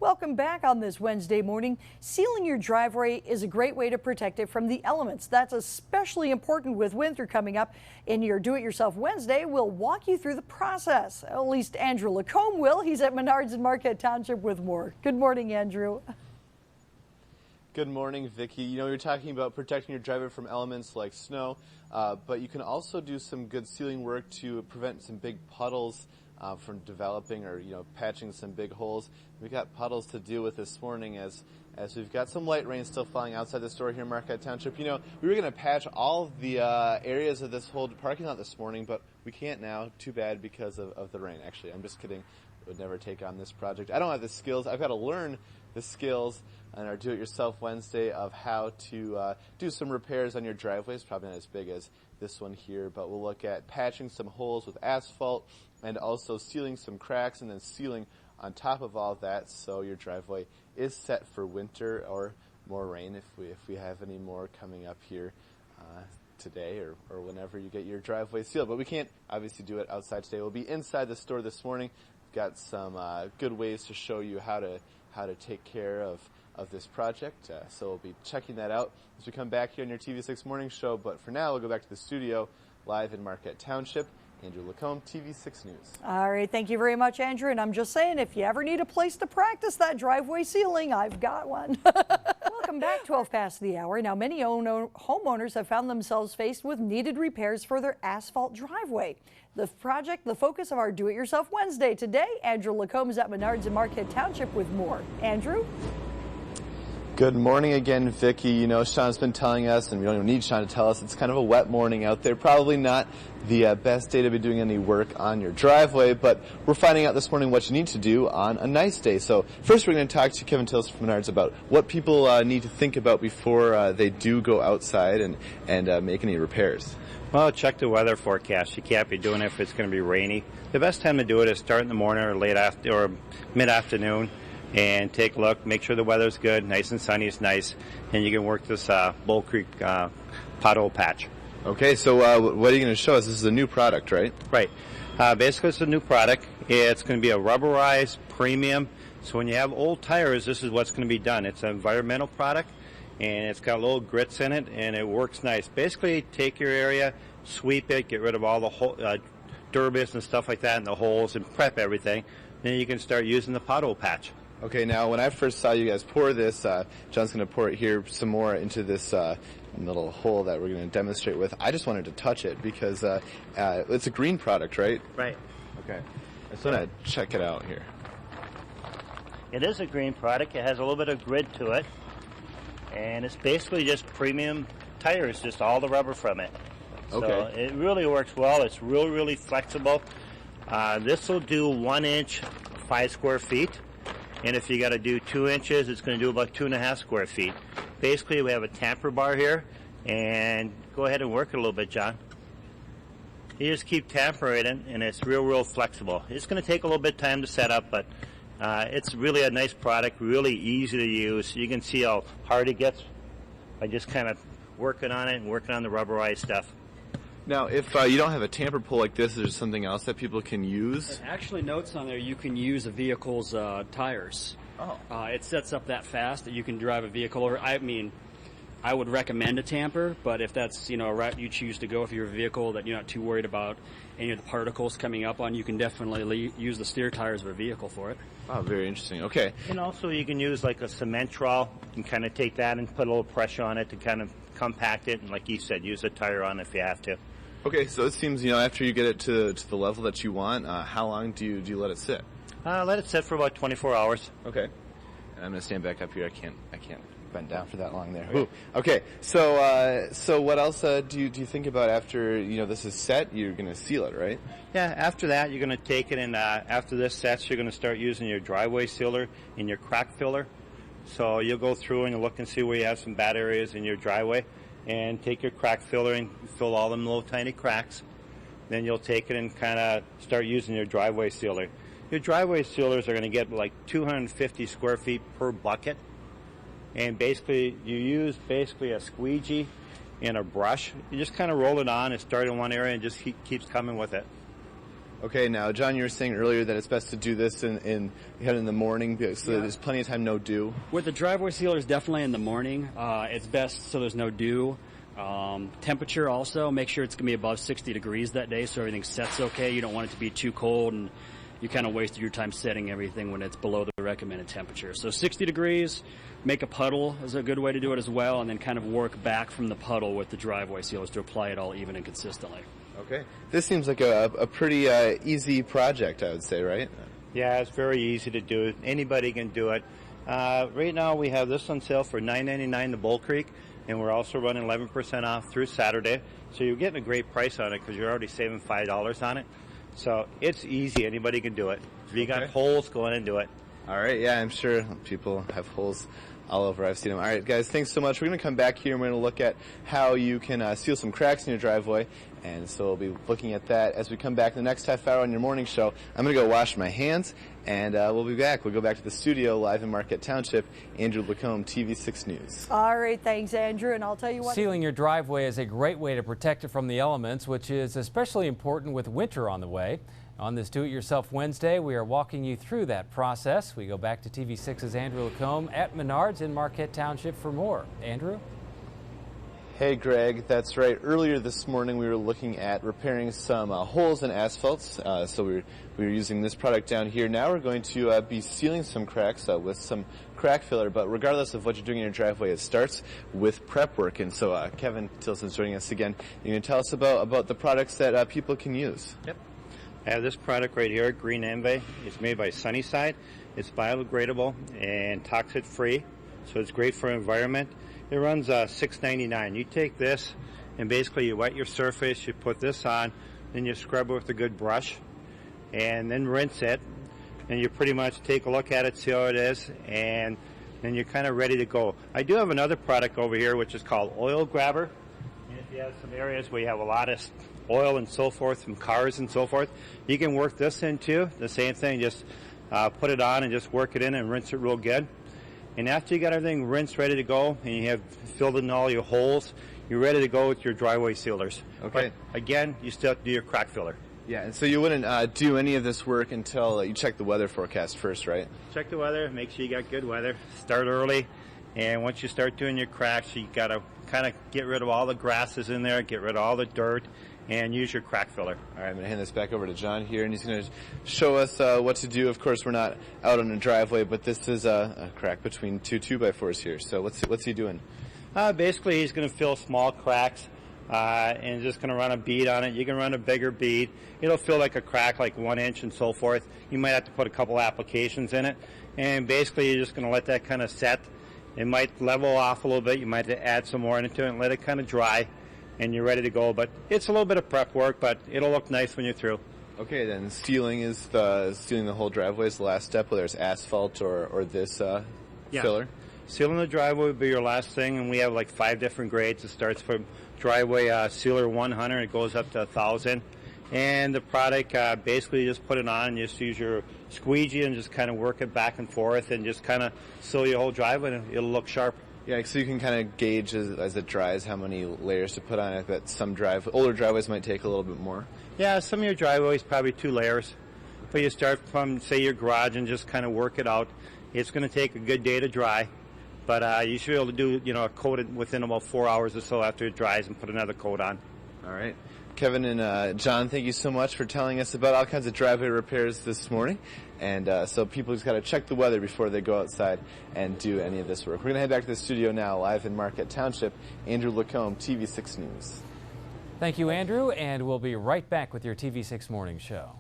Welcome back on this Wednesday morning. Sealing your driveway is a great way to protect it from the elements. That's especially important with winter coming up. In your Do-It-Yourself Wednesday, we'll walk you through the process. At least Andrew Lacombe will. He's at Menards in Marquette Township with more. Good morning, Andrew. Good morning, Vicki. You know, you're talking about protecting your driveway from elements like snow, but you can also do some good sealing work to prevent some big puddles from developing, or patching some big holes. We've got puddles to deal with this morning as we've got some light rain still falling outside the store here in Marquette Township. You know, we were going to patch all of the areas of this whole parking lot this morning, but we can't now. Too bad because of the rain. Actually, I'm just kidding. I would never take on this project. I don't have the skills. I've got to learn the skills on our Do-It-Yourself Wednesday of how to do some repairs on your driveways. Probably not as big as this one here, but we'll look at patching some holes with asphalt and also sealing some cracks and then sealing on top of all of that so your driveway is set for winter or more rain if we have any more coming up here today or whenever you get your driveway sealed. But we can't obviously do it outside today. We'll be inside the store this morning. We've got some good ways to show you how to take care of this project. So we'll be checking that out as we come back here on your TV6 Morning Show. But for now, we'll go back to the studio live in Marquette Township. Andrew Lacombe, TV6 News. All right, thank you very much, Andrew. And I'm just saying, if you ever need a place to practice that driveway sealing, I've got one. Welcome back, 12 past the hour. Now, many homeowners have found themselves faced with needed repairs for their asphalt driveway. The focus of our Do-It-Yourself Wednesday. Today, Andrew Lacombe is at Menards in Marquette Township with more. Andrew? Good morning again, Vicki. You know, Sean's been telling us, and we don't even need Sean to tell us, it's kind of a wet morning out there. Probably not the best day to be doing any work on your driveway, but we're finding out this morning what you need to do on a nice day. So first we're going to talk to Kevin Tillis from Menards about what people need to think about before they do go outside and make any repairs. Well, check the weather forecast. You can't be doing it if it's going to be rainy. The best time to do it is start in the morning or late after or mid-afternoon. And take a look, make sure the weather's good, nice and sunny is nice, and you can work this Bull Creek pothole patch. Okay, so what are you going to show us? This is a new product, right? Right. Basically, it's a new product. It's going to be a rubberized premium. So when you have old tires, this is what's going to be done. It's an environmental product, and it's got little grits in it, and it works nice. Basically, take your area, sweep it, get rid of all the dirt and stuff like that in the holes, and prep everything. Then you can start using the pothole patch. Okay, now when I first saw you guys pour this, John's going to pour it here some more into this little hole that we're going to demonstrate with. I just wanted to touch it because it's a green product, right? Right. Okay. I just want to check it out here. It is a green product. It has a little bit of grit to it. And it's basically just premium tires, just all the rubber from it. Okay. So it really works well. It's really flexible. This will do 1 inch, 5 square feet. And if you got to do 2 inches, it's going to do about 2.5 square feet. Basically, we have a tamper bar here, and go ahead and work it a little bit, John. You just keep tampering it, and it's real flexible. It's going to take a little bit of time to set up, but it's really a nice product, really easy to use. You can see how hard it gets by just kind of working on it and working on the rubberized stuff. Now, if you don't have a tamper pull like this, is there something else that people can use? It actually notes on there you can use a vehicle's tires. Oh. It sets up that fast that you can drive a vehicle. Or I mean, I would recommend a tamper, but if that's a route you choose to go, if you're a vehicle that you're not too worried about any of the particles coming up on, you can definitely use the steer tires of a vehicle for it. Oh, very interesting. Okay. And also you can use like a cement trowel and kind of take that and put a little pressure on it to kind of compact it, and like you said, use a tire on it if you have to. Okay, so it seems, after you get it to the level that you want, how long do you let it sit? Let it sit for about 24 hours. Okay. And I'm going to stand back up here. I can't bend down for that long there. Ooh. Okay, so what else do you think about after, this is set? You're going to seal it, right? Yeah, after that, you're going to take it, and after this sets, you're going to start using your driveway sealer and your crack filler. So you'll go through and look and see where you have some bad areas in your driveway, and take your crack filler and fill all them little tiny cracks. Then you'll take it and kind of start using your driveway sealer. Your driveway sealers are going to get like 250 square feet per bucket. And basically, you use a squeegee and a brush. You just kind of roll it on and start in one area and just keeps coming with it. Okay, now John, you were saying earlier that it's best to do this in the morning so that there's plenty of time, no dew. With the driveway sealers, definitely in the morning. It's best so there's no dew. Temperature also, make sure it's going to be above 60 degrees that day so everything sets okay. You don't want it to be too cold and you kind of wasted your time setting everything when it's below the recommended temperature. So 60 degrees, make a puddle is a good way to do it as well, and then kind of work back from the puddle with the driveway sealers to apply it all even and consistently. Okay. This seems like a pretty easy project, I would say, right? Yeah, it's very easy to do. Anybody can do it. Right now we have this on sale for $9.99 to Bull Creek, and we're also running 11% off through Saturday. So you're getting a great price on it because you're already saving $5 on it. So it's easy. Anybody can do it. If you got holes, go in and do it. All right. Yeah, I'm sure people have holes all over. I've seen them. All right, guys, thanks so much. We're going to come back here and we're going to look at how you can seal some cracks in your driveway. And so we'll be looking at that as we come back in the next half hour on your morning show. I'm going to go wash my hands, and we'll be back. We'll go back to the studio live in Marquette Township. Andrew Lacombe, TV6 News. All right, thanks, Andrew. And I'll tell you what. Sealing your driveway is a great way to protect it from the elements, which is especially important with winter on the way. On this Do-It-Yourself Wednesday, we are walking you through that process. We go back to TV6's Andrew Lacombe at Menards in Marquette Township for more. Andrew? Hey, Greg, that's right. Earlier this morning, we were looking at repairing some holes in asphalts. So we were using this product down here. Now we're going to be sealing some cracks with some crack filler. But regardless of what you're doing in your driveway, it starts with prep work. And so Kevin Tilson's joining us again. You can tell us about the products that people can use. Yep. I have this product right here, Green Envy. It's made by Sunnyside. It's biodegradable and toxic-free, so it's great for the environment. It runs $6.99. You take this and basically you wet your surface, you put this on, then you scrub it with a good brush, and then rinse it. And you pretty much take a look at it, see how it is, and then you're kind of ready to go. I do have another product over here which is called Oil Grabber. And if you have some areas where you have a lot of oil and so forth from cars and so forth, you can work this in too. The same thing, just put it on and just work it in and rinse it real good. And after you got everything rinsed, ready to go, and you have filled in all your holes, you're ready to go with your driveway sealers. Okay. But again, you still have to do your crack filler. Yeah, and so you wouldn't do any of this work until you check the weather forecast first, right? Check the weather, make sure you got good weather, start early, and once you start doing your cracks, you got to kind of get rid of all the grasses in there, get rid of all the dirt, and use your crack filler. All right, I'm going to hand this back over to John here, and he's going to show us what to do. Of course, we're not out on a driveway, but this is a crack between two 2x4s here. So what's he doing? Basically, he's going to fill small cracks and just going to run a bead on it. You can run a bigger bead. It'll feel like a crack, like 1 inch and so forth. You might have to put a couple applications in it. And basically, you're just going to let that kind of set. It might level off a little bit. You might have to add some more into it and let it kind of dry. And you're ready to go. But it's a little bit of prep work, but it'll look nice when you're through. Okay, then sealing the whole driveway is the last step, whether it's asphalt or this filler. Sealing the driveway would be your last thing, and we have like 5 different grades. It starts from driveway sealer 100, it goes up to 1,000. And the product, basically you just put it on and just use your squeegee and just kind of work it back and forth and just kind of seal your whole driveway and it'll look sharp. Yeah, so you can kind of gauge as it dries how many layers to put on it. That some older driveways might take a little bit more. Yeah, some of your driveways probably 2 layers. But you start from, say, your garage and just kind of work it out. It's going to take a good day to dry. But you should be able to do, a coat it within about 4 hours or so after it dries and put another coat on. All right. Kevin and John, thank you so much for telling us about all kinds of driveway repairs this morning. And so people just got to check the weather before they go outside and do any of this work. We're going to head back to the studio now, live in Marquette Township. Andrew Lacombe, TV6 News. Thank you, Andrew, and we'll be right back with your TV6 Morning Show.